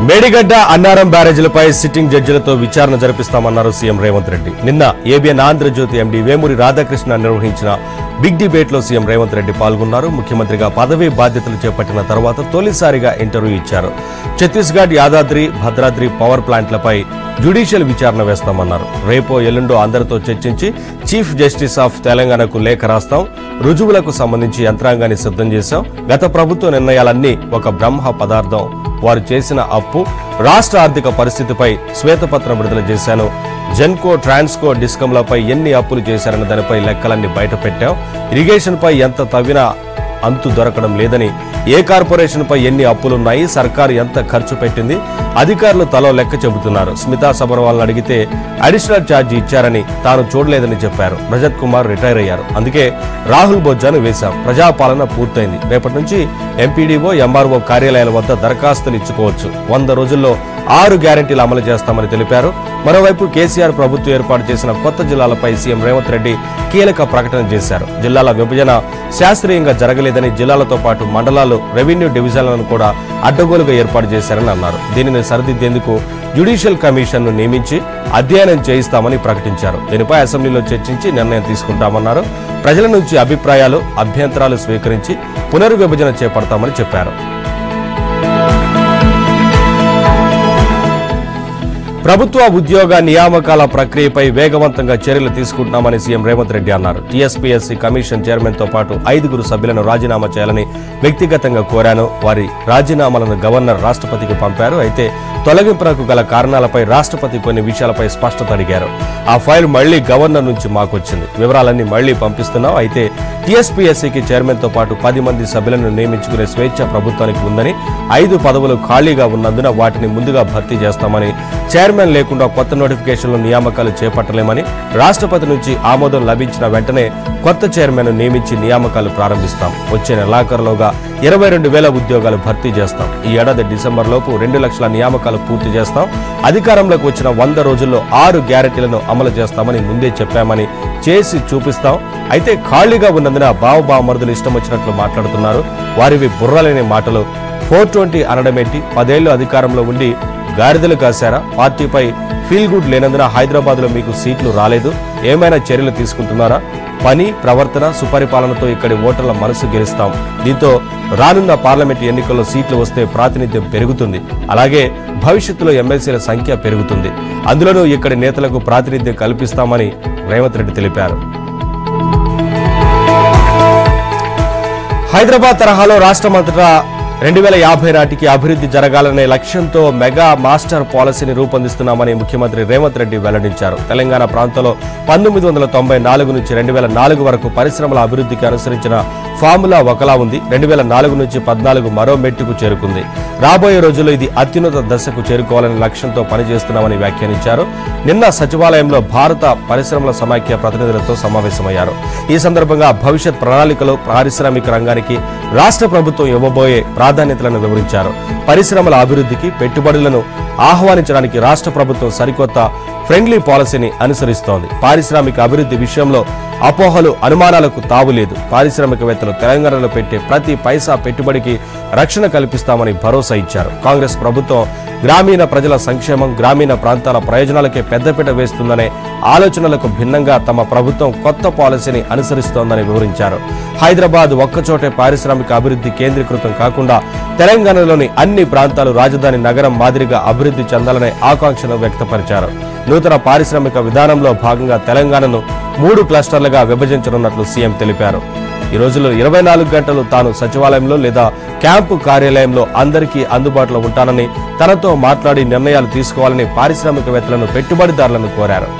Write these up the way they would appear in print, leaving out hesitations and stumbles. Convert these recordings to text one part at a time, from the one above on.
Medigadda Annaram బ్యారేజీలపై sitting జడ్జిలతో విచారణ జరిపిస్తామన్నారు CM Revanth Reddy. నిన్న ABN Andhra Jyothi MD Vemuri Radhakrishna నిర్వహించిన బిగ్ డిబేట్ లో సీఎం రేవంత్ రెడ్డి పాల్గొన్నారు. ముఖ్యమంత్రిగా పదవీ బాధ్యతలు చేపట్టిన తర్వాత తొలిసారిగా ఇంటర్వ్యూ ఇచ్చారు. ఛత్తీస్గఢ్, యాదాద్రి, భద్రాద్రి పవర్ ప్లాంట్లపై జ్యుడిషియల్ విచారణ వేస్తామన్నారు. రేపో ఎల్లుండో అందరితో చర్చించి చీఫ్ జస్టిస్ ఆఫ్ తెలంగాణకు లేఖ రాస్తాం. రుజువులకు సంబంధించి యంత్రాంగాన్ని సిద్ధం చేశాం. గత ప్రభుత్వ నిర్ణయాలన్నీ ఒక బ్రహ్మ పదార్థం. వారు చేసిన అప్పు, రాష్ట్ర ఆర్థిక పరిస్థితిపై శ్వేతపత్రం విడుదల చేశాను. జెన్కో, ట్రాన్స్కో, డిస్కంలపై ఎన్ని అప్పులు చేశారన్న దానిపై లెక్కలన్నీ బయట పెట్టాం. ఇరిగేషన్ పై ఎంత తవ్వినా అంతు దొరకడం లేదని, ఏ కార్పొరేషన్ పై ఎన్ని అప్పులున్నాయి, సర్కారు ఎంత ఖర్చు పెట్టింది, అధికారులు తలో లెక్క చెబుతున్నారు. స్మితా సబర్వాల్ని అడిగితే అడిషనల్ ఛార్జీ ఇచ్చారని తాను చూడలేదని చెప్పారు. రజత్ కుమార్ రిటైర్ అయ్యారు, అందుకే రాహుల్ బొజ్జాను వేశాం. ప్రజాపాలన పూర్తయింది. రేపటి నుంచి ఎంపీడీఓ, ఎంఆర్ఓ కార్యాలయాల వద్ద దరఖాస్తులు ఇచ్చుకోవచ్చు. 100 రోజుల్లో 6 గ్యారెంటీలు అమలు చేస్తామని తెలిపారు. మరోవైపు కేసీఆర్ ప్రభుత్వం ఏర్పాటు చేసిన కొత్త జిల్లాలపై సీఎం రేవంత్ రెడ్డి కీలక ప్రకటన చేశారు. జిల్లాల విభజన శాస్త్రీయంగా జరగలేదని, జిల్లాలతో పాటు మండలాలు, రెవెన్యూ డివిజన్లను కూడా అడ్డగోలుగా ఏర్పాటు చేశారని అన్నారు. దీనిని సరిదిద్దేందుకు జ్యుడిషియల్ కమిషన్ ను నియమించి అధ్యయనం చేయిస్తామని ప్రకటించారు. దీనిపై అసెంబ్లీలో చర్చించి నిర్ణయం తీసుకుంటామన్నారు. ప్రజల నుంచి అభిప్రాయాలు, అభ్యంతరాలు స్వీకరించి పునర్విభజన చేపడతామని చెప్పారు. ప్రభుత్వ ఉద్యోగ నియామకాల ప్రక్రియపై వేగవంతంగా చర్యలు తీసుకుంటున్నామని సీఎం రేవంత్ రెడ్డి అన్నారు. టీఎస్పీఎస్సీ కమిషన్ చైర్మన్ తో పాటు 5 సభ్యులను రాజీనామా చేయాలని వ్యక్తిగతంగా కోరాను. వారి రాజీనామాలను గవర్నర్ రాష్ట్రపతికి పంపారు. అయితే తొలగింపునకు గల కారణాలపై రాష్ట్రపతి కొన్ని విషయాలపై స్పష్టత అడిగారు. ఆ ఫైల్ మళ్లీ గవర్నర్ నుంచి మాకొచ్చింది. వివరాలన్నీ మళ్లీ పంపిస్తున్నాం. అయితే టీఎస్పీఎస్సీకి చైర్మన్ తో పాటు 10 మంది సభ్యులను నియమించుకునే స్వేచ్ఛ ప్రభుత్వానికి ఉందని, 5 పదవులు ఖాళీగా ఉన్నందున వాటిని ముందుగా భర్తీ చేస్తామని, చైర్మన్ లేకుండా కొత్త నోటిఫికేషన్లు, నియామకాలు చేపట్టలేమని, రాష్ట్రపతి నుంచి ఆమోదం లభించిన వెంటనే కొత్త చైర్మన్ నియమించి నియామకాలు ప్రారంభిస్తాం. వచ్చే నెలాఖరులోగా 22,000 ఉద్యోగాలు భర్తీ చేస్తాం. ఈ ఏడాది డిసెంబర్ లోపు 2 లక్షల నియామకాలు పూర్తి చేస్తాం. అధికారంలోకి వచ్చిన 100 రోజుల్లో 6 గ్యారెంటీలను అమలు చేస్తామని ముందే చెప్పామని, చేసి చూపిస్తాం. అయితే ఖాళీగా ఉన్నందున బావబావమరుదులు ఇష్టం వచ్చినట్లు మాట్లాడుతున్నారు. వారివి బుర్రలేని మాటలు. 420 అనడమేంటి? 10 ఏళ్లు అధికారంలో ఉండి గాడిదలు కాశారా? పార్టీపై ఫీల్ గుడ్ లేనందున హైదరాబాద్ లో మీకు సీట్లు రాలేదు. ఏమైనా చర్యలు తీసుకుంటున్నారా? పని, ప్రవర్తన, సుపరిపాలనతో ఇక్కడి ఓటర్ల మనసు గెలుస్తాం. దీంతో రానున్న పార్లమెంటు ఎన్నికల్లో సీట్లు వస్తే ప్రాతినిధ్యం పెరుగుతుంది. అలాగే భవిష్యత్తులో ఎమ్మెల్సీల సంఖ్య పెరుగుతుంది. అందులోనూ ఇక్కడి నేతలకు ప్రాతినిధ్యం కల్పిస్తామని రేవంత్ రెడ్డి తెలిపారు. హైదరాబాద్ తరహాలో రాష్ట్రమంతటా 2050 నాటికి అభివృద్ధి జరగాలనే లక్ష్యంతో మెగా మాస్టర్ పాలసీని రూపొందిస్తున్నామని ముఖ్యమంత్రి రేవంత్ రెడ్డి వెల్లడించారు. తెలంగాణ ప్రాంతంలో 1994 నుంచి 2004 వరకు పరిశ్రమల అభివృద్ధికి అనుసరించిన ఫార్ములా ఒకలా ఉంది. 2004 నుంచి 14 మరో మెట్టుకు చేరుకుంది. రాబోయే రోజుల్లో ఇది అత్యున్నత దశకు చేరుకోవాలనే లక్ష్యంతో పనిచేస్తున్నామని వ్యాఖ్యానించారు. నిన్న సచివాలయంలో భారత పరిశ్రమల సమాఖ్య ప్రతినిధులతో సమావేశమయ్యారు. ఈ సందర్భంగా భవిష్యత్ ప్రణాళికలో పారిశ్రామిక రంగానికి రాష్ట్ర ప్రభుత్వం ఇవ్వబోయే ప్రాధాన్యతలను వివరించారు. పరిశ్రమల అభివృద్ధికి, పెట్టుబడులను ఆహ్వానించడానికి రాష్ట్ర ప్రభుత్వం సరికొత్త ఫ్రెండ్లీ పాలసీని అనుసరిస్తోంది. పారిశ్రామిక అభివృద్ధి విషయంలో అపోహలు, అనుమానాలకు తావులేదు. పారిశ్రామికవేత్తలు తెలంగాణలో పెట్టే ప్రతి పైసా పెట్టుబడికి రక్షణ కల్పిస్తామని భరోసా ఇచ్చారు. కాంగ్రెస్ ప్రభుత్వం గ్రామీణ ప్రజల సంక్షేమం, గ్రామీణ ప్రాంతాల ప్రయోజనాలకే పెద్దపీట వేస్తుందనే ఆలోచనలకు భిన్నంగా తమ ప్రభుత్వం కొత్త పాలసీని అనుసరిస్తోందని వివరించారు. హైదరాబాద్ ఒక్కచోటే పారిశ్రామిక అభివృద్ధి కేంద్రీకృతం కాకుండా తెలంగాణలోని అన్ని ప్రాంతాలు రాజధాని నగరం మాదిరిగా అభివృద్ధి చెందాలనే ఆకాంక్షను వ్యక్తపరిచారు. నూతన పారిశ్రామిక విధానంలో భాగంగా తెలంగాణను 3 క్లస్టర్లుగా విభజించనున్నట్లు సీఎం తెలిపారు. ఈ రోజుల్లో 24 గంటలు తాను సచివాలయంలో లేదా క్యాంపు కార్యాలయంలో అందరికీ అందుబాటులో ఉంటానని, తనతో మాట్లాడి నిర్ణయాలు తీసుకోవాలని పారిశ్రామికవేత్తలను, పెట్టుబడిదారులను కోరారు.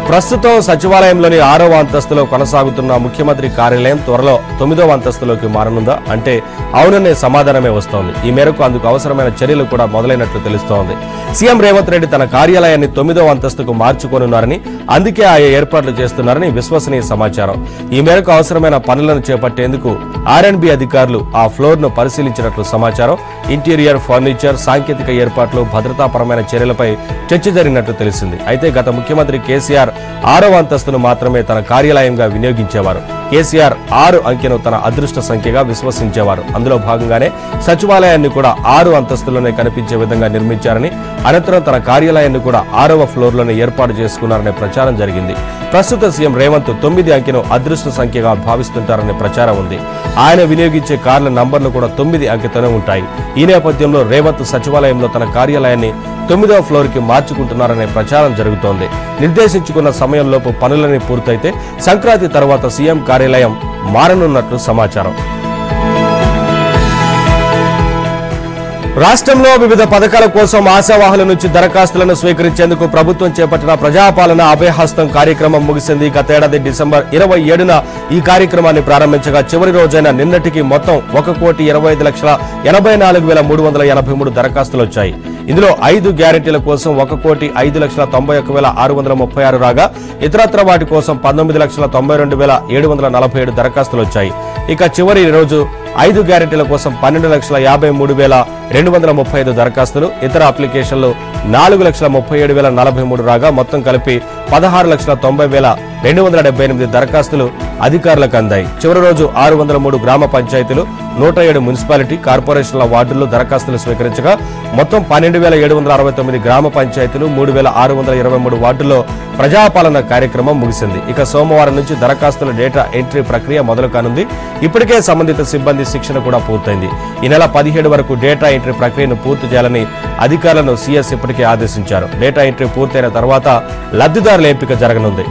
ప్రస్తుతం సచివాలయంలోని 6వ అంతస్తులో కొనసాగుతున్న ముఖ్యమంత్రి కార్యాలయం త్వరలో 9వ అంతస్తులోకి మారనుందా అంటే అవుననే సమాధానమే వస్తోంది. ఈ మేరకు అందుకు అవసరమైన చర్యలు కూడా మొదలైనట్లు తెలుస్తోంది. సీఎం రేవంత్ రెడ్డి తన కార్యాలయాన్ని 9వ అంతస్తుకు మార్చుకోనున్నారని, అందుకే ఆయా ఏర్పాట్లు చేస్తున్నారని విశ్వసనీయ సమాచారం. ఈ మేరకు అవసరమైన పనులను చేపట్టేందుకు R&B అధికారులు ఆ ఫ్లోర్ ను పరిశీలించినట్లు సమాచారం. ఇంటీరియర్, ఫర్నిచర్, సాంకేతిక ఏర్పాట్లు, భద్రతాపరమైన చర్యలపై చర్చ జరిగినట్లు తెలిసింది. అయితే గత ముఖ్యమంత్రి కేసీఆర్ 6వ అంతస్తును మాత్రమే తన కార్యాలయంగా వినియోగించేవారు. కేసీఆర్ 6 అంకెను తన అదృష్ట సంఖ్యగా విశ్వసించేవారు. అందులో భాగంగానే సచివాలయాన్ని కూడా 6 అంతస్తులోనే కనిపించే విధంగా నిర్మించారని, అనంతరం తన కార్యాలయాన్ని కూడా 6వ ఫ్లోర్లోనే ఏర్పాటు చేసుకున్నారనే ప్రచారం జరిగింది. ప్రస్తుత సీఎం రేవంత్ 9 అంకెను అదృష్ట సంఖ్యగా భావిస్తుంటారనే ప్రచారం ఉంది. ఆయన వినియోగించే కార్ల నంబర్లు కూడా 9 అంకెతోనే ఉంటాయి. ఈ నేపథ్యంలో రేవంత్ సచివాలయంలో తన కార్యాలయాన్ని 9వ ఫ్లోర్కి మార్చుకుంటున్నారనే ప్రచారం జరుగుతోంది. నిర్దేశించుకున్న సమయంలోపు పనులన్నీ పూర్తయితే సంక్రాంతి తర్వాత సీఎం కార్యాలయం మారనున్నట్లు సమాచారం. రాష్ట్రంలో వివిధ పథకాల కోసం ఆశావాహుల నుంచి దరఖాస్తులను స్వీకరించేందుకు ప్రభుత్వం చేపట్టిన ప్రజాపాలన అభయహస్తం కార్యక్రమం ముగిసింది. గత ఏడాది డిసెంబర్ 27న ఈ కార్యక్రమాన్ని ప్రారంభించగా చివరి రోజైన నిన్నటికి మొత్తం 1,20,84,383 దరఖాస్తులు వచ్చాయి. ఇందులో 5 గ్యారెంటీల కోసం 1,05,91,636 రాగా ఇతరత్ర వాటి కోసం 19,92,747 దరఖాస్తులు వచ్చాయి. ఇక చివరి రోజు 5 గ్యారెంటీల కోసం 12,53,235 దరఖాస్తులు, ఇతర అప్లికేషన్లు 4,37,043 రాగా మొత్తం కలిపి 16,90,278 దరఖాస్తులు అధికారులకు అందాయి. చివరి రోజు 603 గ్రామ పంచాయతీలు, 107 మున్సిపాలిటీ కార్పొరేషన్ల వార్డుల్లో దరఖాస్తులు స్వీకరించగా మొత్తం 12,769 గ్రామ పంచాయతీలు, 3,623 వార్డుల్లో ప్రజాపాలన కార్యక్రమం ముగిసింది. ఇక సోమవారం నుంచి దరఖాస్తుల డేటా ఎంట్రీ ప్రక్రియ మొదలు కానుంది. ఇప్పటికే సంబంధిత సిబ్బంది శిక్షణ కూడా పూర్తయింది. ఈ నెల 17 వరకు డేటా ఎంట్రీ ప్రక్రియను పూర్తి చేయాలని అధికారులను సీఎస్ ఇప్పటికే ఆదేశించారు. డేటా ఎంట్రీ పూర్తయిన తర్వాత లబ్ధిదారుల ఎంపిక జరగనుంది.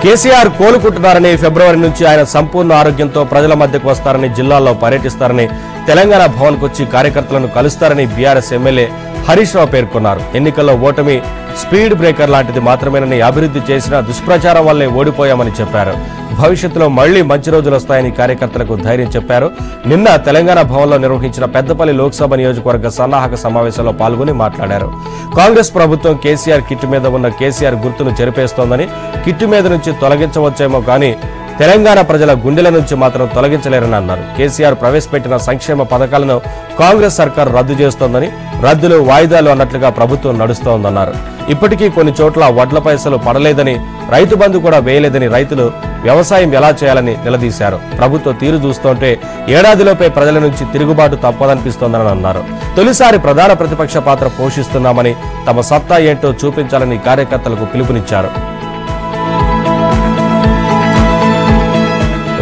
కేసీఆర్ కోలుకుంటున్నారని, ఫిబ్రవరి నుంచి ఆయన సంపూర్ణ ఆరోగ్యంతో ప్రజల మధ్యకు వస్తారని, జిల్లాల్లో పర్యటిస్తారని, తెలంగాణ భవన్కు వచ్చి కార్యకర్తలను కలుస్తారని బీఆర్ఎస్ ఎమ్మెల్యే హరీష్ రావు పేర్కొన్నారు. ఎన్నికల్లో ఓటమి స్పీడ్ బ్రేకర్ లాంటిది మాత్రమేనని, అభివృద్ధి చేసిన దుష్ప్రచారం వల్లే ఓడిపోయామని చెప్పారు. భవిష్యత్తులో మళ్లీ మంచి రోజులు వస్తాయని కార్యకర్తలకు ధైర్యం చెప్పారు. నిన్న తెలంగాణ భవన్లో నిర్వహించిన పెద్దపల్లి లోక్సభ నియోజకవర్గ సన్నాహక సమావేశంలో పాల్గొని మాట్లాడారు. కాంగ్రెస్ ప్రభుత్వం కేసీఆర్ కిట్టు మీద ఉన్న కేసీఆర్ గుర్తును చెరిపేస్తోందని, కిట్టు మీద నుంచి తొలగించవచ్చేమో కానీ తెలంగాణ ప్రజల గుండెల నుంచి మాత్రం తొలగించలేరని అన్నారు. కేసీఆర్ ప్రవేశపెట్టిన సంక్షేమ పథకాలను కాంగ్రెస్ సర్కార్ రద్దు చేస్తోందని, రద్దులు వాయిదాలు అన్నట్లుగా ప్రభుత్వం నడుస్తోందన్నారు. ఇప్పటికీ కొన్ని చోట్ల వడ్ల పైసలు పడలేదని, రైతు బంధు కూడా వేయలేదని రైతులు వ్యవసాయం ఎలా చేయాలని నిలదీశారు. ప్రభుత్వ తీరు చూస్తుంటే ఏడాదిలోపే ప్రజల నుంచి తిరుగుబాటు తప్పదనిపిస్తోందని అన్నారు. తొలిసారి ప్రధాన ప్రతిపక్ష పాత్ర పోషిస్తున్నామని, తమ సత్తా ఏంటో చూపించాలని కార్యకర్తలకు పిలుపునిచ్చారు.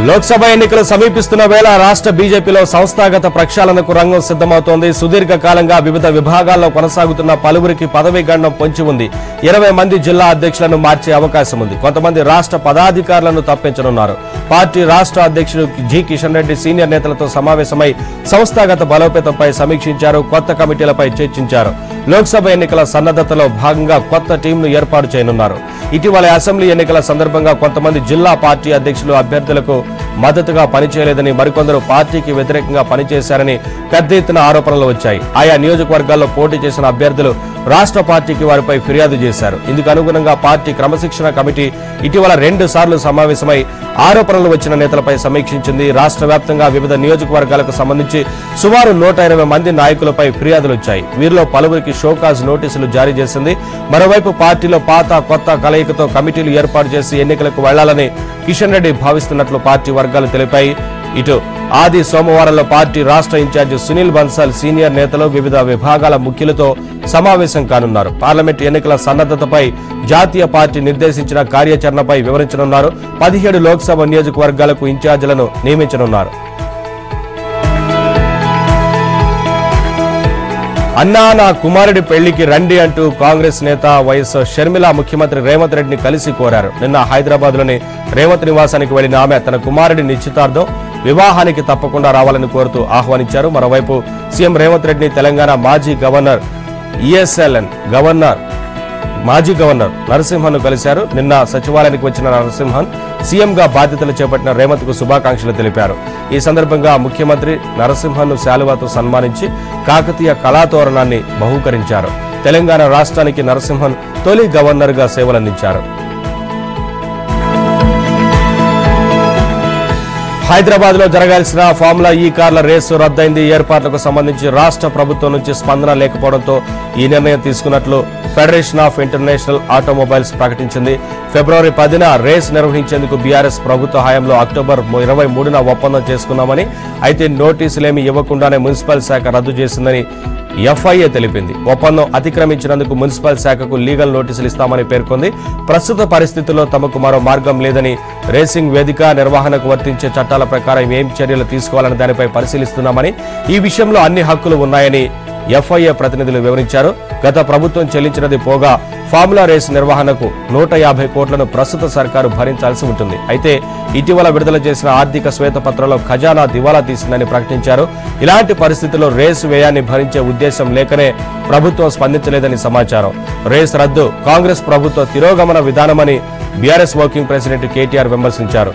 లోక్సభ ఎన్నికలు సమీపిస్తున్న వేళ రాష్ట్ర బీజేపీలో సంస్థాగత ప్రక్షాళనకు రంగం సిద్ధమవుతోంది. సుదీర్ఘకాలంగా వివిధ విభాగాల్లో కొనసాగుతున్న పలువురికి పదవీ గండం పొంచి ఉంది. 20 మంది జిల్లా అధ్యక్షులను మార్చే అవకాశం ఉంది. కొంతమంది రాష్ట్ర పదాధికారులను తప్పించనున్నారు. పార్టీ రాష్ట్ర అధ్యక్షుడు జి కిషన్ రెడ్డి సీనియర్ నేతలతో సమావేశమై సంస్థాగత బలోపేతంపై సమీక్షించారు. కొత్త కమిటీలపై చర్చించారు. లోక్సభ ఎన్నికల సన్నద్ధతలో భాగంగా కొత్త టీంను ఏర్పాటు చేయనున్నారు. ఇటీవల అసెంబ్లీ ఎన్నికల సందర్భంగా కొంతమంది జిల్లా పార్టీ అధ్యక్షులు అభ్యర్థులకు మద్దతుగా పనిచేయలేదని, మరికొందరు పార్టీకి వ్యతిరేకంగా పనిచేశారని పెద్ద ఎత్తున ఆరోపణలు వచ్చాయి. ఆయా నియోజకవర్గాల్లో పోటీ చేసిన అభ్యర్థులు రాష్ట్ర పార్టీకి వారిపై ఫిర్యాదు చేశారు. ఇందుకు అనుగుణంగా పార్టీ క్రమశిక్షణ కమిటీ ఇటీవల 2 సార్లు సమావేశమై ఆరోపణలు వచ్చిన నేతలపై సమీక్షించింది. రాష్ట్ర వ్యాప్తంగా వివిధ నియోజకవర్గాలకు సంబంధించి సుమారు 120 మంది నాయకులపై ఫిర్యాదులు వచ్చాయి. వీరిలో పలువురికి షోకాజ్ నోటీసులు జారీ చేసింది. మరోవైపు పార్టీలో పాత కొత్త కలయికతో కమిటీలు ఏర్పాటు చేసి ఎన్నికలకు వెళ్లాలని కిషన్ రెడ్డి భావిస్తున్నట్లు పార్టీ వర్గాలు తెలిపాయి. ఇటు ఆది సోమవారంలో పార్టీ రాష్ట్ర ఇన్ఛార్జి సునీల్ బన్సాల్ సీనియర్ నేతలు వివిధ విభాగాల ముఖ్యులతో సమావేశం కానున్నారు. పార్లమెంట్ ఎన్నికల సన్నద్ధతపై జాతీయ పార్టీ నిర్దేశించిన కార్యాచరణపై వివరించనున్నారు. 17 లోక్సభ నియోజకవర్గాలకు ఇన్ఛార్జీలను నియమించనున్నారు. అన్నా నా కుమారుడి పెళ్లికి రండి అంటూ కాంగ్రెస్ నేత వైఎస్ షర్మిల ముఖ్యమంత్రి రేవంత్ రెడ్డిని కలిసి కోరారు. నిన్న హైదరాబాద్ లోని రేవంత్ నివాసానికి వెళ్లిన ఆమె తన కుమారుడి నిశ్చితార్థం, వివాహానికి తప్పకుండా రావాలని కోరుతూ ఆహ్వానించారు. మరోవైపు సీఎం రేవంత్ రెడ్డిని తెలంగాణ మాజీ గవర్నర్ మాజీ గవర్నర్ నరసింహన్ను కలిశారు. నిన్న సచివాలయానికి వచ్చిన నరసింహన్ సీఎంగా బాధ్యతలు చేపట్టిన రేవంత్ కు శుభాకాంక్షలు తెలిపారు. ఈ సందర్భంగా ముఖ్యమంత్రి నరసింహన్ను శాలువాతో సన్మానించి కాకతీయ కళాతోరణాన్ని బహూకరించారు. తెలంగాణ రాష్ట్రానికి నరసింహన్ తొలి గవర్నర్ గా సేవలందించారు. హైదరాబాద్ లో జరగాల్సిన ఫార్ములా ఈ కార్ల రేసు రద్దయింది. ఏర్పాట్లకు సంబంధించి రాష్ట్ర ప్రభుత్వం నుంచి స్పందన లేకపోవడంతో ఈ నిర్ణయం తీసుకున్నట్లు ఫెడరేషన్ ఆఫ్ ఇంటర్నేషనల్ ఆటోమొబైల్స్ ప్రకటించింది. ఫిబ్రవరి 10న రేస్ నిర్వహించేందుకు బీఆర్ఎస్ ప్రభుత్వ హయాంలో అక్టోబర్ 23న ఒప్పందం చేసుకున్నామని, అయితే నోటీసులేమీ ఇవ్వకుండానే మున్సిపల్ శాఖ రద్దు చేసిందని ఎఫ్ఐఏ తెలిపింది. ఒప్పందం అతిక్రమించినందుకు మున్సిపల్ శాఖకు లీగల్ నోటీసులు ఇస్తామని పేర్కొంది. ప్రస్తుత పరిస్థితుల్లో తమకు మరో మార్గం లేదని, రేసింగ్ వేదిక నిర్వహణకు వర్తించే చట్టాల ప్రకారం ఏం చర్యలు తీసుకోవాలని దానిపై పరిశీలిస్తున్నామని, ఈ విషయంలో అన్ని హక్కులు ఉన్నాయని ఎఫ్ఐఏ ప్రతినిధులు వివరించారు. గత ప్రభుత్వం చెల్లించినది పోగా ఫార్ములా రేస్ నిర్వహణకు 150 కోట్లను ప్రస్తుత సర్కారు భరించాల్సి ఉంటుంది. అయితే ఇటీవల విడుదల చేసిన ఆర్థిక శ్వేతపత్రంలో ఖజానా దివాలా తీసిందని ప్రకటించారు. ఇలాంటి పరిస్థితుల్లో రేసు వ్యయాన్ని భరించే ఉద్దేశం లేకనే ప్రభుత్వం స్పందించలేదని సమాచారం. రేస్ రద్దు కాంగ్రెస్ ప్రభుత్వ తిరోగమన విధానమని బీఆర్ఎస్ వర్కింగ్ ప్రెసిడెంట్ కేటీఆర్ విమర్శించారు.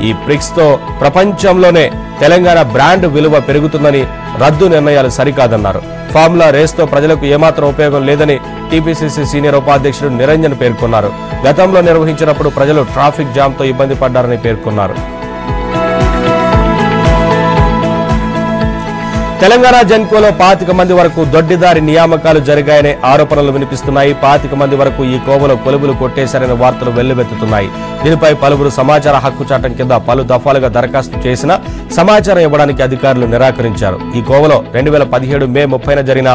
ఈ బ్రిక్స్ తో ప్రపంచంలోనే తెలంగాణ బ్రాండ్ విలువ పెరుగుతుందని, రద్దు నిర్ణయాలు సరికాదన్నారు. ఫార్ములా రేస్తో ప్రజలకు ఏమాత్రం ఉపయోగం లేదని టీపీసీసీ సీనియర్ ఉపాధ్యక్షుడు నిరంజన్ పేర్కొన్నారు. గతంలో నిర్వహించినప్పుడు ప్రజలు ట్రాఫిక్ జామ్తో ఇబ్బంది పడ్డారని పేర్కొన్నారు. తెలంగాణ జెన్కోలో 25 మంది వరకు దొడ్డిదారి నియామకాలు జరిగాయనే ఆరోపణలు వినిపిస్తున్నాయి. 25 మంది వరకు ఈ కోవలో కొలువులు కొట్టేశారనే వార్తలు వెల్లువెత్తుతున్నాయి. దీనిపై పలువురు సమాచార హక్కు చట్టం కింద పలు దఫాలుగా దరఖాస్తు చేసినా సమాచారం ఇవ్వడానికి అధికారులు నిరాకరించారు. ఈ కోవలో 2017 మే 30న జరిగిన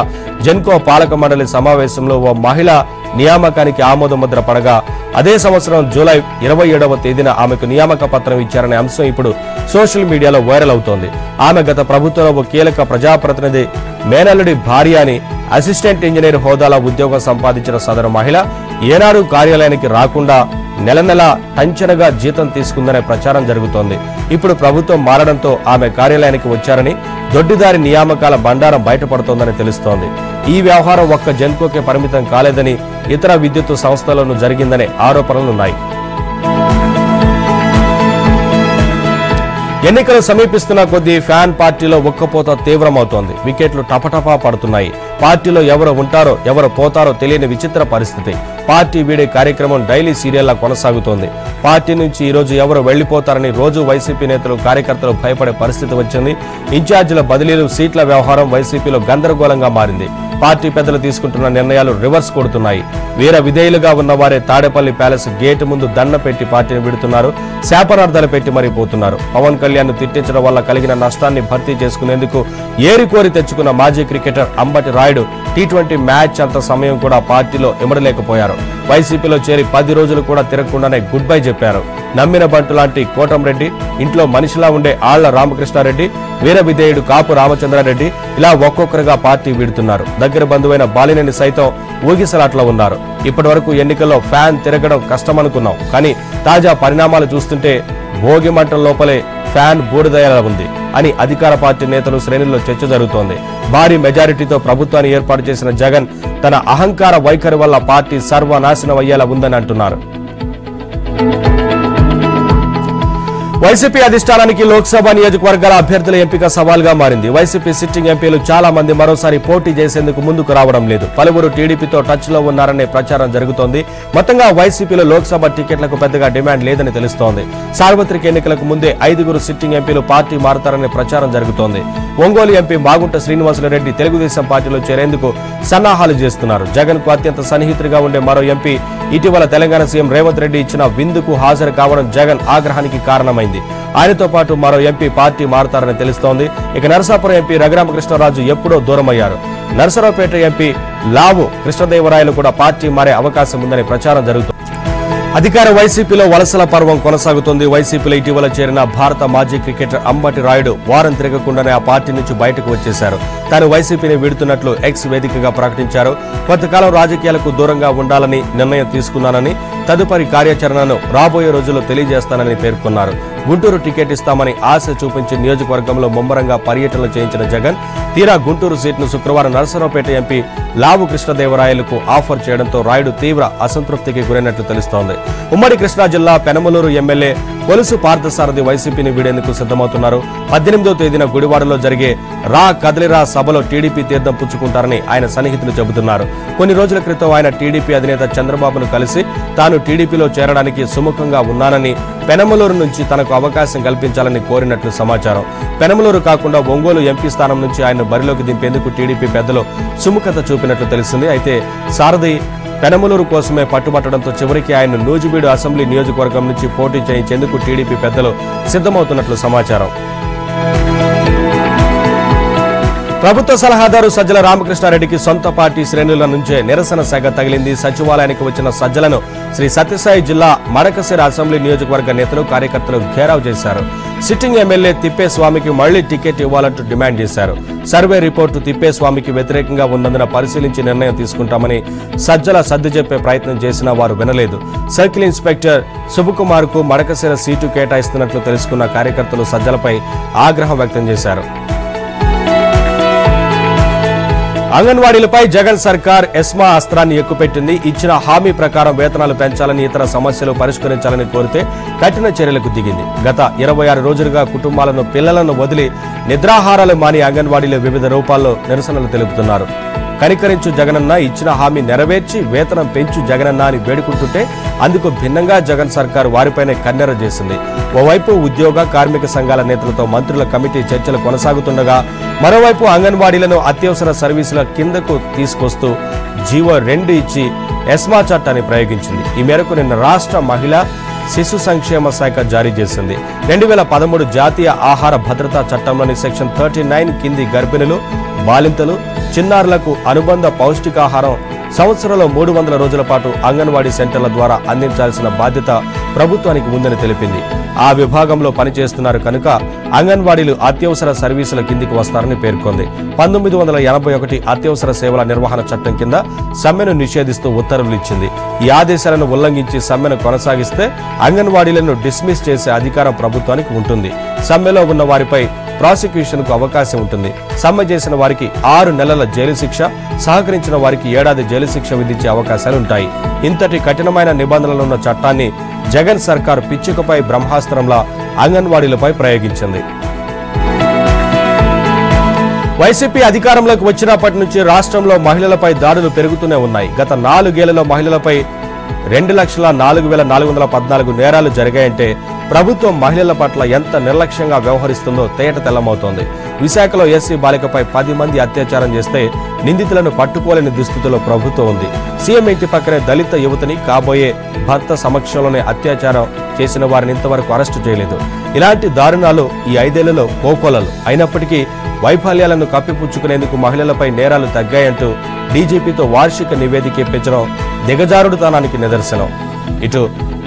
జెన్కో పాలక మండలి సమావేశంలో ఓ మహిళ నియామకానికి ఆమోద ముద్ర పడగా, అదే సంవత్సరం జూలై 27వ తేదీన ఆమెకు నియామక పత్రం ఇచ్చారనే అంశం ఇప్పుడు సోషల్ మీడియాలో వైరల్ అవుతోంది. ఆమె గత ప్రభుత్వంలో ఓ కీలక ప్రజాప్రతినిధి మేనల్లుడి భార్య అని, అసిస్టెంట్ ఇంజనీర్ హోదాలో ఉద్యోగం సంపాదించిన సదరు మహిళ ఏనాడు కార్యాలయానికి రాకుండా నెల నెల టంచనగా జీతం తీసుకుందనే ప్రచారం జరుగుతోంది. ఇప్పుడు ప్రభుత్వం మారడంతో ఆమె కార్యాలయానికి వచ్చారని, దొడ్డిదారి నియామకాల బండారం బయటపడుతోందని తెలుస్తోంది. ఈ వ్యవహారం ఒక్క జెన్కోకే పరిమితం కాలేదని, ఇతర విద్యుత్ సంస్థలను జరిగిందనే ఆరోపణలున్నాయి. ఎన్నికలు సమీపిస్తున్న కొద్దీ ఫ్యాన్ పార్టీలో ఒక్కపోత తీవ్రమవుతోంది. వికెట్లు టపటపా పడుతున్నాయి. పార్టీలో ఎవరు ఉంటారో ఎవరు పోతారో తెలియని విచిత్ర పరిస్థితి. పార్టీ వీడే కార్యక్రమం డైలీ సీరియల్లా కొనసాగుతోంది. పార్టీ నుంచి ఈ రోజు ఎవరు వెళ్లిపోతారని రోజు వైసీపీ నేతలు కార్యకర్తలు భయపడే పరిస్థితి వచ్చింది. ఇన్ఛార్జీల బదిలీలు, సీట్ల వ్యవహారం వైసీపీలో గందరగోళంగా మారింది. పార్టీ పెద్దలు తీసుకుంటున్న నిర్ణయాలు రివర్స్ కొడుతున్నాయి. వీర విధేయులుగా ఉన్నవారే తాడేపల్లి ప్యాలెస్ గేటు ముందు దండ పెట్టి పార్టీని విడుతున్నారు. శాపనార్థాలు పెట్టి మరీ పోతున్నారు. పవన్ కళ్యాణ్ ను తిట్టించడం వల్ల కలిగిన నష్టాన్ని భర్తీ చేసుకునేందుకు ఏరికోరి తెచ్చుకున్న మాజీ cricketer Ambati Rayudu T20 match అంత సమయం కూడా పార్టీలో ఇమడలేకపోయారు. వైసీపీలో చేరి 10 రోజులు కూడా తిరగకుండానే గుడ్ బై చెప్పారు. నమ్మిన బంటు లాంటి కోటంరెడ్డి, ఇంట్లో మనిషిలా ఉండే ఆళ్ల రామకృష్ణారెడ్డి, వీర విధేయుడు కాపు రామచంద్రారెడ్డి ఇలా ఒక్కొక్కరుగా పార్టీ వీడుతున్నారు. దగ్గర బంధువైన బాలినేని సైతం ఊగిసలాట్లో ఉన్నారు. ఇప్పటి వరకు ఎన్నికల్లో ఫ్యాన్ తిరగడం కష్టమనుకున్నాం, కానీ తాజా పరిణామాలు చూస్తుంటే భోగి మంటల లోపలే ఫ్యాన్ బూడిదయ్యేలా ఉంది అని అధికార పార్టీ నేతలు శ్రేణుల్లో చర్చ జరుగుతోంది. భారీ మెజారిటీతో ప్రభుత్వాన్ని ఏర్పాటు చేసిన జగన్ తన అహంకార వైఖరి వల్ల పార్టీ సర్వనాశనం అయ్యేలా ఉందని అంటున్నారు. వైసీపీ అధిష్టానానికి లోక్సభ నియోజకవర్గాల అభ్యర్థుల ఎంపిక సవాల్గా మారింది. వైసీపీ సిట్టింగ్ ఎంపీలు చాలా మంది మరోసారి పోటీ చేసేందుకు ముందుకు రావడం లేదు. పలువురు టీడీపీతో టచ్ లో ఉన్నారనే ప్రచారం జరుగుతోంది. మొత్తంగా వైసీపీలో లోక్సభ టికెట్లకు పెద్దగా డిమాండ్ లేదని తెలుస్తోంది. సార్వత్రిక ఎన్నికలకు ముందే 5గురు సిట్టింగ్ ఎంపీలు పార్టీ మారతారనే ప్రచారం జరుగుతోంది. ఒంగోలు ఎంపీ మాగుంట శ్రీనివాసులరెడ్డి తెలుగుదేశం పార్టీలో చేరేందుకు సన్నాహాలు చేస్తున్నారు. జగన్ కు అత్యంత సన్నిహితుడిగా ఉండే మరో ఎంపీ ఇటీవల తెలంగాణ సీఎం రేవంత్ రెడ్డి ఇచ్చిన విందుకు హాజరు కావడం జగన్ ఆగ్రహానికి కారణమైంది. ఆయనతో పాటు మరో ఎంపీ పార్టీ మారతారని తెలుస్తోంది. ఇక నరసాపురం ఎంపీ రఘురామకృష్ణరాజు ఎప్పుడో దూరమయ్యారు. నరసరావుపేట ఎంపీ లావు కృష్ణదేవరాయలు కూడా పార్టీ మారే అవకాశం ఉందని ప్రచారం జరుగుతోంది. అధికార వైసీపీలో వలసల పర్వం కొనసాగుతోంది. వైసీపీలో ఇటీవల చేరిన భారత మాజీ క్రికెటర్ అంబటి రాయుడు వారం తిరగకుండానే ఆ పార్టీ నుంచి బయటకు వచ్చేశారు. తాను వైసీపీని వీడుతున్నట్లు ఎక్స్ వేదికగా ప్రకటించారు. కొంతకాలం రాజకీయాలకు దూరంగా ఉండాలని నిర్ణయం తీసుకున్నానని, తదుపరి కార్యాచరణను రాబోయే రోజుల్లో తెలియజేస్తానని పేర్కొన్నారు. గుంటూరు టికెట్ ఇస్తామని ఆశ చూపించి నియోజకవర్గంలో ముమ్మరంగా పర్యటనలు చేయించిన జగన్ తీరా గుంటూరు సీట్ను శుక్రవారం నరసరావుపేట ఎంపీ లావు కృష్ణదేవరాయలకు ఆఫర్ చేయడంతో రాయుడు తీవ్ర అసంతృప్తికి గురైనట్లు తెలుస్తోంది. ఉమ్మడి కృష్ణా జిల్లా పెనమలూరు ఎమ్మెల్యే కొలుసు పార్థసారథి వైసీపీని వీడేందుకు సిద్ధమవుతున్నారు. 18వ తేదీన గుడివాడలో జరిగే రా కదలిరా సభలో టీడీపీ తీర్థం పుచ్చుకుంటారని ఆయన సన్నిహితులు చెబుతున్నారు. కొన్ని రోజుల క్రితం ఆయన టీడీపీ అధినేత చంద్రబాబును కలిసి తాను టీడీపీలో చేరడానికి సుముఖంగా ఉన్నానని, పెనమలూరు నుంచి తనకు అవకాశం కల్పించాలని కోరినట్లు సమాచారం. పెనమలూరు కాకుండా ఒంగోలు ఎంపీ స్థానం నుంచి ఆయన బరిలోకి దింపేందుకు టీడీపీ పెద్దలు సుముఖత చూపినట్లు తెలిసింది. అయితే సారథి పెనమలూరు కోసమే పట్టుబట్టడంతో చివరికి ఆయన నూజివీడు అసెంబ్లీ నియోజకవర్గం నుంచి పోటీ చేయించేందుకు టీడీపీ పెద్దలు సిద్ధమవుతున్నట్లు సమాచారం. ప్రభుత్వ సలహాదారు సజ్జల రామకృష్ణారెడ్డికి సొంత పార్టీ శ్రేణుల నుంచే నిరసన సెగ తగిలింది. సచివాలయానికి వచ్చిన సజ్జలను శ్రీ సత్యసాయి జిల్లా మడకశిర అసెంబ్లీ నియోజకవర్గ నేతలు కార్యకర్తలు ఘేరావ్ చేశారు. సిట్టింగ్ ఎమ్మెల్యే తిప్పేస్వామికి మళ్లీ టికెట్ ఇవ్వాలంటూ డిమాండ్ చేశారు. సర్వే రిపోర్టు తిప్పేస్వామికి వ్యతిరేకంగా ఉన్నందున పరిశీలించి నిర్ణయం తీసుకుంటామని సజ్జల సర్ది చెప్పే ప్రయత్నం చేసినా వారు వినలేదు. సర్కిల్ ఇన్స్పెక్టర్ శుభకుమార్ కు మడకశిర సీటు కేటాయిస్తున్నట్లు తెలుసుకున్న కార్యకర్తలు సజ్జలపై ఆగ్రహం వ్యక్తం చేశారు. అంగన్వాడీలపై జగన్ సర్కార్ ఎస్మా అస్త్రాన్ని ఎక్కుపెట్టింది. ఇచ్చిన హామీ ప్రకారం వేతనాలు పెంచాలని, ఇతర సమస్యలు పరిష్కరించాలని కోరితే కఠిన చర్యలకు దిగింది. గత 26 రోజులుగా కుటుంబాలను, పిల్లలను వదిలి నిద్రాహారాలు మాని అంగన్వాడీలు వివిధ రూపాల్లో నిరసనలు తెలుపుతున్నారు. కనికరించు జగనన్న, ఇచ్చిన హామీ నెరవేర్చి వేతనం పెంచు జగనన్న అని వేడుకుంటుంటే అందుకు భిన్నంగా జగన్ సర్కార్ వారిపైనే కన్నెర చేసింది. ఓవైపు ఉద్యోగ, కార్మిక సంఘాల నేతలతో మంత్రుల కమిటీ చర్చలు కొనసాగుతుండగా మరోవైపు అంగన్వాడీలను అత్యవసర సర్వీసుల కిందకు తీసుకొస్తూ జీవో 2 ఇచ్చి ఎస్మా చట్టాన్ని ప్రయోగించింది. ఈ మేరకు నిన్న రాష్ట్ర మహిళా శిశు సంక్షేమ శాఖ జారీ చేసింది. 2013 జాతీయ ఆహార భద్రతా చట్టంలోని సెక్షన్ 39 కింది గర్భిణులు, బాలింతలు, చిన్నారులకు అనుబంధ పౌష్టికాహారం సంవత్సరంలో 300 రోజుల పాటు అంగన్వాడీ సెంటర్ల ద్వారా అందించాల్సిన బాధ్యత ప్రభుత్వానికి ఉందని తెలిపింది. ఆ విభాగంలో పనిచేస్తున్నారు కనుక అంగన్వాడీలు అత్యవసర సర్వీసుల కిందికి వస్తారని పేర్కొంది. 1981 అత్యవసర సేవల నిర్వహణ చట్టం కింద సమ్మెను నిషేధిస్తూ ఉత్తర్వులు ఇచ్చింది. ఈ ఆదేశాలను ఉల్లంఘించి సమ్మెను కొనసాగిస్తే అంగన్వాడీలను డిస్మిస్ చేసే అధికారం ప్రభుత్వానికి ఉంటుంది. సమ్మెలో ఉన్న వారిపై ప్రాసిక్యూషన్ కు అవకాశం ఉంటుంది. సమ్మె చేసిన వారికి 6 నెలల జైలు శిక్ష, సహకరించిన వారికి 1 ఏడాది జైలు శిక్ష విధించే అవకాశాలుంటాయి. ఇంతటి కఠినమైన నిబంధనలున్న చట్టాన్ని జగన్ సర్కార్ పిచ్చుకపై బ్రహ్మాస్త్రంలా అంగన్వాడీలపై ప్రయోగించింది. వైసీపీ అధికారంలోకి వచ్చినప్పటి నుంచి రాష్ట్రంలో మహిళలపై దాడులు పెరుగుతూనే ఉన్నాయి. గత 4 ఏళ్లలో మహిళలపై 2,04,414 నేరాలు జరిగాయంటే ప్రభుత్వం మహిళల పట్ల ఎంత నిర్లక్ష్యంగా వ్యవహరిస్తుందో తేట తెల్లమవుతోంది. విశాఖలో ఎస్సీ బాలికపై 10 మంది అత్యాచారం చేస్తే నిందితులను పట్టుకోలేని దుస్థితిలో ప్రభుత్వం ఉంది. సీఎం ఇంటి పక్కనే దళిత యువతిని కాబోయే భర్త సమక్షంలోనే అత్యాచారం చేసిన వారిని ఇంతవరకు అరెస్టు చేయలేదు. ఇలాంటి దారుణాలు ఈ 5 ఏళ్లలో కోకొల్లలు. అయినప్పటికీ వైఫల్యాలను కప్పిపుచ్చుకునేందుకు మహిళలపై నేరాలు తగ్గాయంటూ డీజీపీతో వార్షిక నివేదిక ఇప్పించడం దిగజారుడుతనానికి నిదర్శనం. ఇటు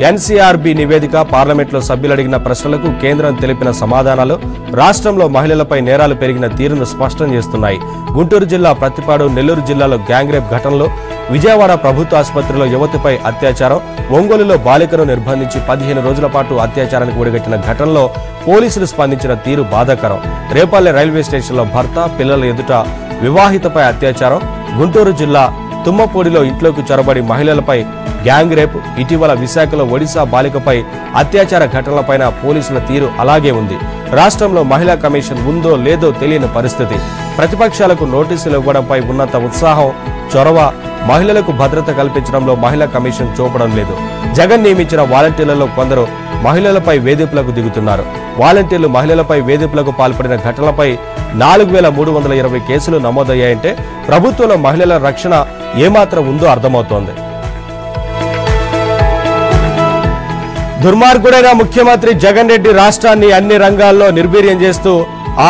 ఎన్సీఆర్బీ నివేదిక, పార్లమెంట్లో సభ్యులు అడిగిన ప్రశ్నలకు కేంద్రం తెలిపిన సమాధానాలు రాష్ట్రంలో మహిళలపై నేరాలు పెరిగిన తీరును స్పష్టం చేస్తున్నాయి. గుంటూరు జిల్లా ప్రతిపాడు, నెల్లూరు జిల్లాలో గ్యాంగ్రేప్ ఘటనలు, విజయవాడ ప్రభుత్వ ఆసుపత్రిలో యువతిపై అత్యాచారం, ఒంగోలులో బాలికను నిర్బంధించి 15 రోజుల పాటు అత్యాచారానికి ఒడిగట్టిన ఘటనలో పోలీసులు స్పందించిన తీరు బాధాకరం. రేపల్లె రైల్వే స్టేషన్లో భర్త, పిల్లల ఎదుట వివాహితపై అత్యాచారం, గుంటూరు జిల్లా తుమ్మపూడిలో ఇంట్లోకి చొరబడి మహిళలపై గ్యాంగ్ రేప్, ఇటీవల విశాఖలో ఒడిశా బాలికపై అత్యాచార ఘటనలపైన పోలీసుల తీరు అలాగే ఉంది. రాష్ట్రంలో మహిళా కమిషన్ ఉందో లేదో తెలియని పరిస్థితి. ప్రతిపక్షాలకు నోటీసులు ఇవ్వడంపై ఉన్నంత ఉత్సాహం, చొరవ మహిళలకు భద్రత కల్పించడంలో మహిళా కమిషన్ చూపడం లేదు. జగన్ నియమించిన వాలంటీర్లలో కొందరు మహిళలపై వేధింపులకు దిగుతున్నారు. వాలంటీర్లు మహిళలపై వేధింపులకు పాల్పడిన ఘటనలపై 4,320 కేసులు నమోదయ్యాయంటే ప్రభుత్వంలో మహిళల రక్షణ ఏమాత్రం ఉందో అర్థమవుతోంది. దుర్మార్గుడైన ముఖ్యమంత్రి జగన్ రెడ్డి రాష్ట్రాన్ని అన్ని రంగాల్లో నిర్వీర్యం చేస్తూ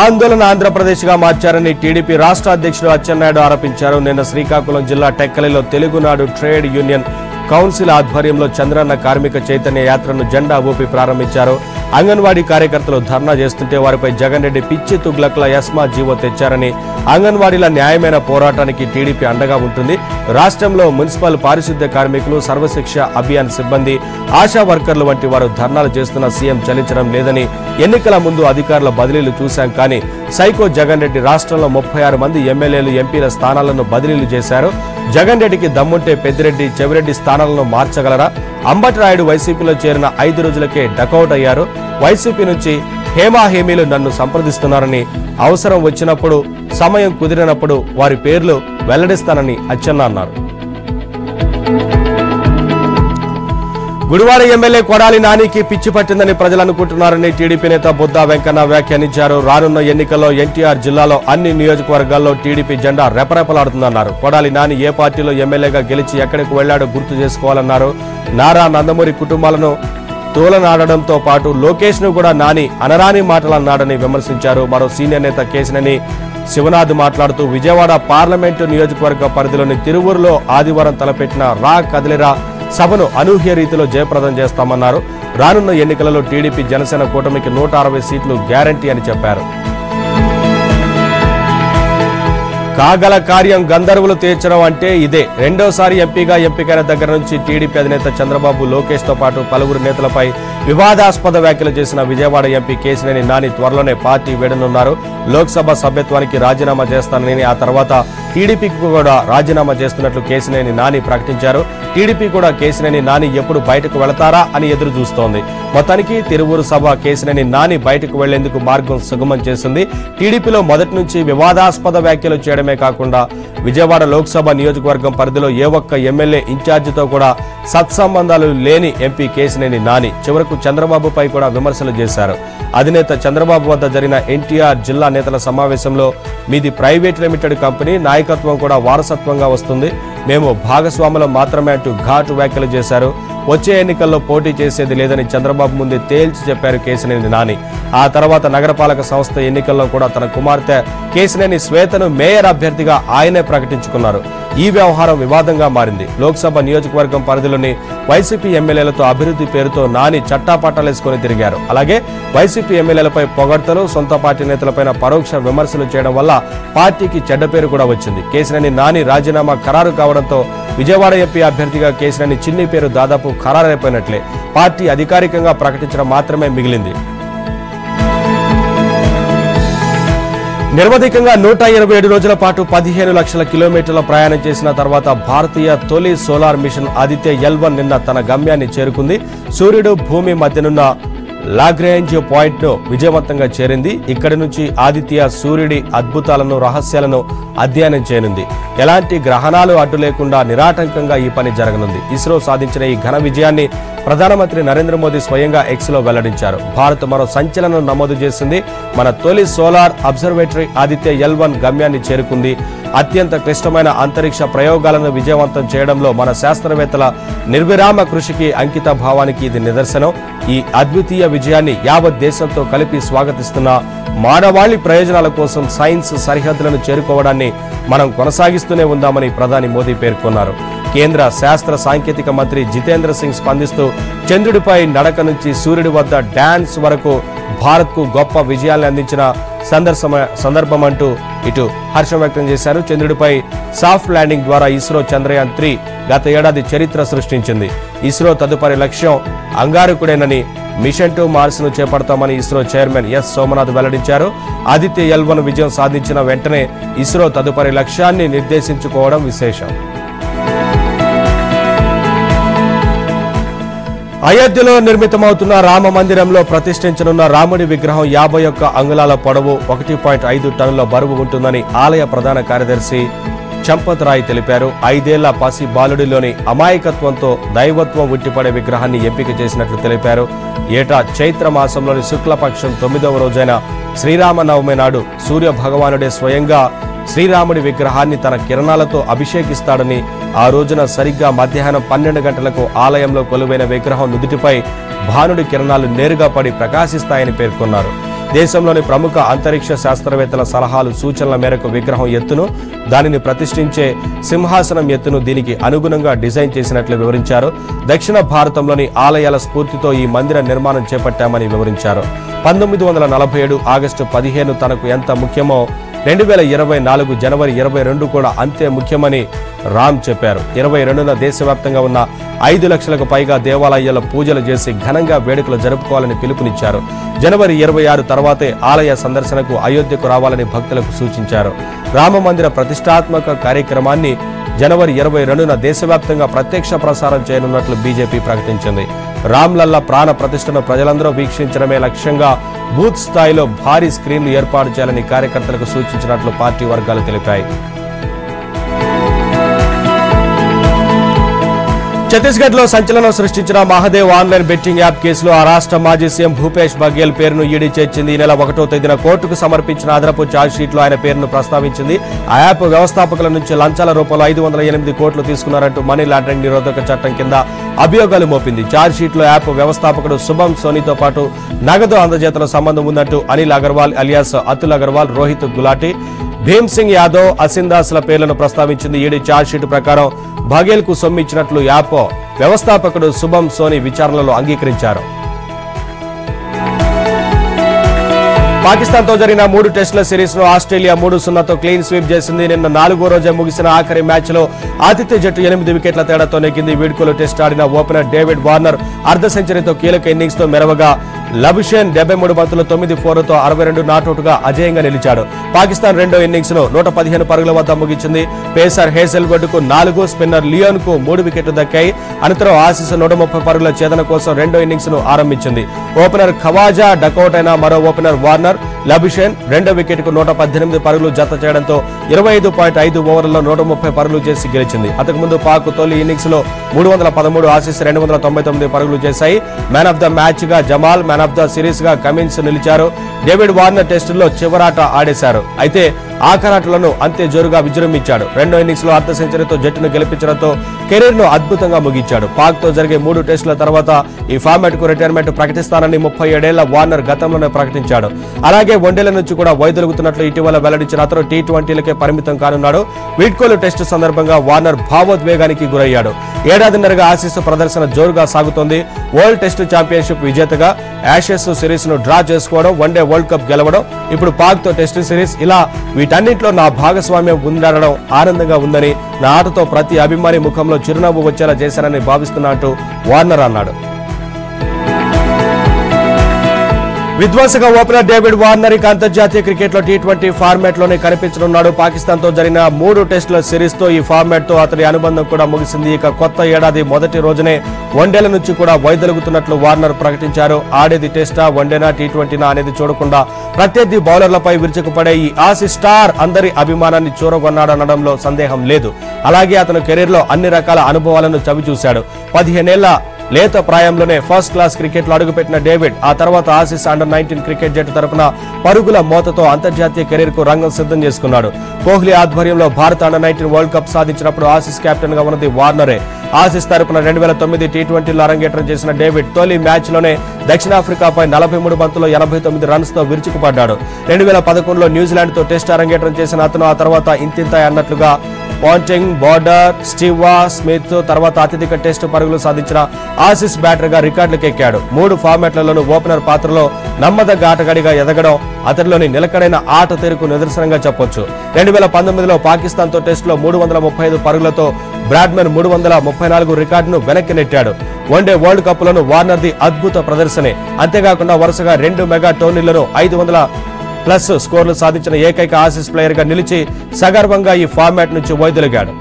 ఆందోళన ఆంధ్రప్రదేశ్గా మార్చారని టీడీపీ రాష్ట్ర అధ్యక్షుడు అచ్చెన్నాయుడు ఆరోపించారు. నిన్న శ్రీకాకుళం జిల్లా టెక్కలిలో తెలుగునాడు ట్రేడ్ యూనియన్ కౌన్సిల్ ఆధ్వర్యంలో చంద్రన్న కార్మిక చైతన్య యాత్రను జెండా ఊపి ప్రారంభించారు. అంగన్వాడీ కార్యకర్తలు ధర్నా చేస్తుంటే వారిపై జగన్ రెడ్డి పిచ్చి తుగ్లక్ల ఎస్మా జీవో తెచ్చారని, అంగన్వాడీల న్యాయమైన పోరాటానికి టీడీపీ అండగా ఉంటుంది. రాష్ట్రంలో మున్సిపల్ పారిశుద్ధ్య కార్మికులు, సర్వశిక్ష అభియాన్ సిబ్బంది, ఆశా వర్కర్లు వంటి వారు ధర్నాలు చేస్తున్న సీఎం చలించడం లేదని, ఎన్నికల ముందు అధికారుల బదిలీలు చూశాం కానీ సైకో జగన్ రెడ్డి రాష్ట్రంలో 36 మంది ఎమ్మెల్యేలు, ఎంపీల స్థానాలను బదిలీలు చేశారు. జగన్ రెడ్డికి దమ్ముంటే పెద్దిరెడ్డి, చెవిరెడ్డి స్థానాలను మార్చగలరా? అంబటిరాయుడు వైసీపీలో చేరిన 5 రోజులకే డకౌట్ అయ్యారు. వైసీపీ నుంచి హేమాహేమీలు నన్ను సంప్రదిస్తున్నారని, అవసరం వచ్చినప్పుడు, సమయం కుదిరినప్పుడు వారి పేర్లు వెల్లడిస్తానని అచ్చెన్న అన్నారు. గుడివాడ ఎమ్మెల్యే కొడాలి నానికి పిచ్చి పట్టిందని ప్రజలు అనుకుంటున్నారని టీడీపీ నేత బుద్దా వెంకన్న వ్యాఖ్యానించారు. రానున్న ఎన్నికల్లో ఎన్టీఆర్ జిల్లాలో అన్ని నియోజకవర్గాల్లో టీడీపీ జెండా రెపరెపలాడుతుందన్నారు. కొడాలి నాని ఏ పార్టీలో ఎమ్మెల్యేగా గెలిచి ఎక్కడికి వెళ్లాడో గుర్తు చేసుకోవాలన్నారు. నారా నందమూరి కుటుంబాలను తోలనాడడంతో పాటు లోకేష్ ను కూడా నాని అనరాని మాటలన్నాడని విమర్శించారు. మరో సీనియర్ నేత కేశినేని శివనాథ్ మాట్లాడుతూ విజయవాడ పార్లమెంటు నియోజకవర్గ పరిధిలోని తిరువూరులో ఆదివారం తలపెట్టిన రా కదిలిరా సభను అనూహ్య రీతిలో జయప్రదం చేస్తామన్నారు. రానున్న ఎన్నికలలో టీడీపీ జనసేన కూటమికి 160 సీట్లు గ్యారంటీ అని చెప్పారు. కాగల కార్యం గంధర్వులు తీర్చడం అంటే ఇదే. రెండోసారి ఎంపీగా ఎంపికైన దగ్గర నుంచి టీడీపీ అధినేత చంద్రబాబు, లోకేష్ తో పాటు పలువురు నేతలపై వివాదాస్పద వ్యాఖ్యలు చేసిన విజయవాడ ఎంపీ కేశినేని నాని త్వరలోనే పార్టీ వీడనున్నారు. లోక్సభ సభ్యత్వానికి రాజీనామా చేస్తానని, ఆ తర్వాత టీడీపీకి కూడా రాజీనామా చేస్తున్నట్లు కేశినేని నాని ప్రకటించారు. టీడీపీ కూడా కేశినేని నాని ఎప్పుడు బయటకు వెళతారా అని ఎదురు చూస్తోంది. మొత్తానికి తిరువూరు సభ కేశినేని నాని బయటకు వెళ్లేందుకు మార్గం సుగమం చేసింది. టీడీపీలో మొదటి నుంచి వివాదాస్పద వ్యాఖ్యలు చేయడమే కాకుండా విజయవాడ లోక్సభ నియోజకవర్గం పరిధిలో ఏ ఒక్క ఎమ్మెల్యే ఇన్ఛార్జితో కూడా సత్సంబంధాలు లేని ఎంపీ కేశినేని నాని చివరకు చంద్రబాబుపై కూడా విమర్శలు చేశారు. అధినేత చంద్రబాబు వద్ద జరిగిన ఎన్టీఆర్ జిల్లా నేతల సమావేశంలో మీది ప్రైవేట్ లిమిటెడ్ కంపెనీ, నాయకత్వం కూడా వారసత్వంగా వస్తుంది, మేము భాగస్వాములం మాత్రమే అంటూ ఘాటు వ్యాఖ్యలు చేశారు. వచ్చే ఎన్నికల్లో పోటీ చేసేది లేదని చంద్రబాబు ముందే తేల్చి చెప్పారు కేశినేని నాని. ఆ తర్వాత నగరపాలక సంస్థ ఎన్నికల్లో కూడా తన కుమార్తె కేశినేని శ్వేతను మేయర్ అభ్యర్థిగా ఆయనే ప్రకటించుకున్నారు. ఈ వ్యవహారం వివాదంగా మారింది. లోక్సభ నియోజకవర్గం పరిధిలోని వైసీపీ ఎమ్మెల్యేలతో అభివృద్ధి పేరుతో నాని చట్టాపట్టాలేసుకుని తిరిగారు. అలాగే వైసీపీ ఎమ్మెల్యేలపై పొగడ్తలు, సొంత పార్టీ నేతలపైన పరోక్ష విమర్శలు చేయడం వల్ల పార్టీకి చెడ్డ పేరు కూడా వచ్చింది. కేశినేని నాని రాజీనామా ఖరారు కావడంతో విజయవాడ ఎంపీ అభ్యర్థిగా కేశినేని చిన్ని పేరు దాదాపు ఖరారైపోయినట్లే. పార్టీ అధికారికంగా ప్రకటించడం మాత్రమే మిగిలింది. నిర్వధికంగా 127 రోజుల పాటు 15 లక్షల కిలోమీటర్ల ప్రయాణం చేసిన తర్వాత భారతీయ తొలి సోలార్ మిషన్ ఆదిత్య L1 నిన్న తన గమ్యాన్ని చేరుకుంది. సూర్యుడు భూమి మధ్యనున్న లాగ్రేంజ్ పాయింట్ ను విజయవంతంగా చేరింది. ఇక్కడి నుంచి ఆదిత్య సూర్యుడి అద్భుతాలను, రహస్యాలను అధ్యయనం చేయనుంది. ఎలాంటి గ్రహణాలు అడ్డు లేకుండా నిరాటంకంగా ఈ పని జరగనుంది. ఇస్రో సాధించిన ఈ ఘన విజయాన్ని ప్రధానమంత్రి నరేంద్ర మోదీ స్వయంగా ఎక్స్ లో వెల్లడించారు. భారత్ మరో సంచలనం నమోదు చేసింది. మన తొలి సోలార్ అబ్జర్వేటరీ ఆదిత్య L1 గమ్యాన్ని చేరుకుంది. అత్యంత క్లిష్టమైన అంతరిక్ష ప్రయోగాలను విజయవంతం చేయడంలో మన శాస్త్రవేత్తల నిర్విరామ కృషికి, అంకిత భావానికి ఇది నిదర్శనం. ఈ అద్వితీయ విజయాన్ని యావత్ దేశంతో కలిపి స్వాగతిస్తున్న మానవాళి ప్రయోజనాల కోసం సైన్స్ సరిహద్దులను చేరుకోవడాన్ని మనం కొనసాగిస్తూనే ఉందామని ప్రధాని మోదీ పేర్కొన్నారు. కేంద్ర శాస్త్ర సాంకేతిక మంత్రి జితేంద్ర సింగ్ స్పందిస్తూ చంద్రుడిపై నడక నుంచి సూర్యుడి వద్ద డాన్స్ వరకు భారత్కు గొప్ప విజయాలను అందించిన సందర్భం అంటూ ఇటు హర్షం వ్యక్తం చేశారు. చంద్రుడిపై సాఫ్ట్ ల్యాండింగ్ ద్వారా ఇస్రో చంద్రయాన్ 3 గత ఏడాది చరిత్ర సృష్టించింది. ఇస్రో తదుపరి లక్ష్యం అంగారకుడేనని, మిషన్ టు మార్స్ ను చేపడతామని ఇస్రో చైర్మన్ ఎస్ సోమనాథ్ వెల్లడించారు. ఆదిత్య L1 విజయం సాధించిన వెంటనే ఇస్రో తదుపరి లక్ష్యాన్ని నిర్దేశించుకోవడం విశేషం. అయోధ్యలో నిర్మితమవుతున్న రామ మందిరంలో ప్రతిష్ఠించనున్న రాముడి విగ్రహం 51 అంగుళాల పొడవు, 1.5 టన్నుల బరువు ఉంటుందని ఆలయ ప్రధాన కార్యదర్శి చంపత్ రాయ్ తెలిపారు. 5 ఏళ్ల పసి బాలుడిలోని అమాయకత్వంతో దైవత్వం ఉట్టిపడే విగ్రహాన్ని ఎంపిక చేసినట్లు తెలిపారు. ఏటా చైత్ర మాసంలోని శుక్లపక్షం 9వ రోజైన శ్రీరామనవమి నాడు సూర్య భగవానుడే స్వయంగా శ్రీరాముడి విగ్రహాన్ని తన కిరణాలతో అభిషేకిస్తాడని, ఆ రోజున సరిగ్గా మధ్యాహ్నం 12 గంటలకు ఆలయంలో కొలువైన విగ్రహం నుదుటిపై భానుడి కిరణాలు నేరుగా పడి ప్రకాశిస్తాయని పేర్కొన్నారు. దేశంలోని ప్రముఖ అంతరిక్ష శాస్త్రవేత్తల సలహాలు, సూచనల మేరకు విగ్రహం ఎత్తును, దానిని ప్రతిష్ఠించే సింహాసనం ఎత్తును దీనికి అనుగుణంగా డిజైన్ చేసినట్లు వివరించారు. దక్షిణ భారతంలోని ఆలయాల స్ఫూర్తితో ఈ మందిర నిర్మాణం చేపట్టామని వివరించారు. 1947 ఆగస్టు 15 తనకు ఎంత ముఖ్యమో 2024 జనవరి 22 కూడా అంతే ముఖ్యమని రామ్ చెప్పారు. 22న దేశవ్యాప్తంగా ఉన్న 5 లక్షలకు పైగా దేవాలయాల్లో పూజలు చేసి ఘనంగా వేడుకలు జరుపుకోవాలని పిలుపునిచ్చారు. జనవరి 26 తర్వాతే ఆలయ సందర్శనకు అయోధ్యకు రావాలని భక్తులకు సూచించారు. రామ మందిర ప్రతిష్టాత్మక కార్యక్రమాన్ని జనవరి 22న దేశవ్యాప్తంగా ప్రత్యక్ష ప్రసారం చేయనున్నట్లు బీజేపీ ప్రకటించింది. రామ్లల్లా ప్రాణ ప్రతిష్టను ప్రజలందరూ వీక్షించడమే లక్ష్యంగా బూత్ స్థాయిలో భారీ స్క్రీన్లు ఏర్పాటు చేయాలని కార్యకర్తలకు సూచించినట్లు పార్టీ వర్గాలు తెలిపాయి. ఛత్తీస్గఢ్ లో సంచలనం సృష్టించిన మహాదేవ్ ఆన్లైన్ బెట్టింగ్ యాప్ కేసులో ఆ రాష్ట్ర మాజీ సీఎం భూపేష్ బఘేల్ పేరును ఈడీ చేర్చింది. ఈ నెల 1వ తేదీన కోర్టుకు సమర్పించిన అదనపు ఛార్జ్ షీట్ లో ఆయన పేరును ప్రస్తావించింది. ఆ యాప్ వ్యవస్థాపకుల నుంచి లంచాల రూపంలో 508 కోట్లు తీసుకున్నారంటూ మనీ లాండరింగ్ నిరోధక చట్టం కింద అభియోగాలు మోపింది. ఛార్జ్ షీట్ లో యాప్ వ్యవస్థాపకుడు శుభం సోనీతో పాటు నగదు అందజేతల సంబంధం ఉందంటూ అనిల్ అగర్వాల్ అలియాస్ అతుల్ అగర్వాల్, రోహిత్ గులాటి, భీమ్ సింగ్ యాదవ్, అసిందాస్ల పేర్లను ప్రస్తావించింది. ఈడీ ఛార్జ్ షీట్ ప్రకారం బఘేల్ కు సొమ్ము ఇచ్చినట్లు యాప్ వ్యవస్థాపకుడు శుభం సోనీ విచారణలో అంగీకరించారు. పాకిస్తాన్ తో జరిగిన 3 టెస్టుల సిరీస్ ను ఆస్ట్రేలియా 3-0తో క్లీన్ స్వీప్ చేసింది. నిన్న 4వ రోజే ముగిసిన ఆఖరి మ్యాచ్ లో ఆతిథ్య జట్టు 8 వికెట్ల తేడాతో నెగ్గింది. వీడ్కోలు టెస్ట్ ఆడిన ఓపెనర్ డేవిడ్ వార్నర్ అర్ధ సెంచరీతో కీలక ఇన్నింగ్స్ తో మెరవగా లబుషేన్ 73 బంతులు 9 4తో 62 నాటౌట్ గా అజేయంగా నిలిచాడు. పాకిస్తాన్ రెండో ఇన్నింగ్స్ ను 115 పరుగుల వద్ద ముగించింది. పేసర్ హేజల్వుడ్ కు 4, స్పిన్నర్ లియోన్ కు 3 వికెట్లు దక్కాయి. అనంతరం ఆసీస్ 130 పరుగుల ఛేదన కోసం రెండో ఇన్నింగ్స్ ను ఆరంభించింది. ఓపెనర్ ఖవాజా డకౌట్ అయిన మరో ఓపెనర్ వార్నర్ లబుషేన్ రెండో వికెట్ కు 118 పరుగులు జత చేయడంతో 25.5 ఓవర్లలో 130 పరుగులు చేసి గెలిచింది. అంతకుముందు పాక్ తొలి ఇన్నింగ్స్ లో 313, ఆసీస్ 299 పరుగులు చేశాయి. మ్యాన్ ఆఫ్ ద మ్యాచ్ గా Jamal, man of the series గా కమిన్స్ నిలిచారు. డేవిడ్ వార్నర్ టెస్టుల్లో చివరాట ఆడేశారు. అయితే ఆఖరాటలను అంతే జోరుగా విజృంభించాడు. రెండో ఇన్నింగ్స్ లో అర్ధ సెంచరీతో జట్టును గెలిపించడంతో కెరీర్ ను అద్భుతంగా ముగించాడు. పాక్ తో జరిగే 3 టెస్టుల తర్వాత ఈ ఫార్మాట్ కు రిటైర్మెంట్ ప్రకటిస్తానని 37 ఏళ్ల వార్నర్ గతంలోనే ప్రకటించాడు. అలాగే వన్డేల నుంచి కూడా వైదొలుగుతున్నట్లు ఇటీవల వెల్లడించిన అతను T20లకే పరిమితం కానున్నాడు. వీడ్కోలు టెస్టు సందర్భంగా వార్నర్ భావోద్వేగానికి గురయ్యాడు. ఏడాదిన్నరగా ఆసీస్ ప్రదర్శన జోరుగా సాగుతోంది. వరల్డ్ టెస్టు ఛాంపియన్షిప్ విజేతగా యాషెస్ సిరీస్ ను డ్రా చేసుకోవడం, వన్డే వరల్డ్ కప్ గెలవడం, ఇప్పుడు పాక్ తో టెస్టు సిరీస్, ఇలా వీటన్నింటిలో నా భాగస్వామ్యం ఉండడం ఆనందంగా ఉందని, నా ఆటతో ప్రతి అభిమాని ముఖంలో చిరునవ్వు వచ్చేలా చేశానని భావిస్తున్నా అంటూ వార్నర్ అన్నాడు. విధ్వంసక ఓపెనర్ డేవిడ్ వార్నర్ ఇక అంతర్జాతీయ క్రికెట్ లో T20 ఫార్మాట్ లోనే కనిపించనున్నాడు. పాకిస్తాన్ తో జరిగిన 3 టెస్టుల సిరీస్ తో ఈ ఫార్మాట్ తో అతని అనుబంధం కూడా ముగిసింది. ఇక కొత్త ఏడాది మొదటి రోజునే వన్డేల నుంచి కూడా వైదొలుగుతున్నట్లు వార్నర్ ప్రకటించారు. ఆడేది టెస్టా, వన్డేనా, T20నా అనేది చూడకుండా ప్రత్యర్థి బౌలర్లపై విరుచుకుపడే ఈ ఆసీ స్టార్ అందరి అభిమానాన్ని చూరగొన్నాడనడంలో సందేహం లేదు. అలాగే అతను కెరీర్ లో అన్ని రకాల అనుభవాలను చవిచూశాడు. 15 ఏళ్ల లేత ప్రాయంలోనే ఫస్ట్ క్లాస్ క్రికెట్ లో అడుగుపెట్టిన డేవిడ్ ఆ తర్వాత ఆసీస్ అండర్-19 క్రికెట్ జట్టు తరపున పరుగుల మోతతో అంతర్జాతీయ కెరీర్ కు రంగం సిద్ధం చేసుకున్నాడు. కోహ్లీ ఆధ్వర్యంలో భారత్ అండర్-19 వరల్డ్ కప్ సాధించినప్పుడు ఆసీస్ కెప్టెన్ గా ఉన్నది వార్నరే. ఆసీస్ తరపున 2009 T20లో అరంగేట్రం చేసిన డేవిడ్ తొలి మ్యాచ్ లోనే దక్షిణాఫ్రికాపై 43 బంతుల్లో 89 రన్స్ తో విరుచుకుపడ్డాడు. 2011లో న్యూజిలాండ్ తో టెస్ట్ అరంగేట్రం చేసిన అతను ఆ తర్వాత ఇంతింతాయ్ అన్నట్లుగా పాంటింగ్, బోర్డర్, స్టీవా స్మిత్ తర్వాత అత్యధిక టెస్టు పరుగులు సాధించిన ఆసీస్ బ్యాటర్ గా రికార్డులకెక్కాడు. 3 ఫార్మాట్లలోనూ ఓపెనర్ పాత్రలో నమ్మదగ్గ ఆటగాడిగా ఎదగడం అతడిలోని నిలకడైన ఆట తీరుకు నిదర్శనంగా చెప్పొచ్చు. 2019లో పాకిస్తాన్ తో టెస్టులో 335 పరుగులతో బ్రాడ్మన్ 334 రికార్డును వెనక్కి నెట్టాడు. వన్డే వరల్డ్ కప్ లోను వార్నర్ది అద్భుత ప్రదర్శనే. అంతేకాకుండా వరుసగా 2 మెగా టోర్నీలను 500+ స్కోర్లు సాధించిన ఏకైక ఆసీస్ ప్లేయర్ గా నిలిచి సగర్వంగా ఈ ఫార్మాట్ నుంచి వైదొలిగాడు.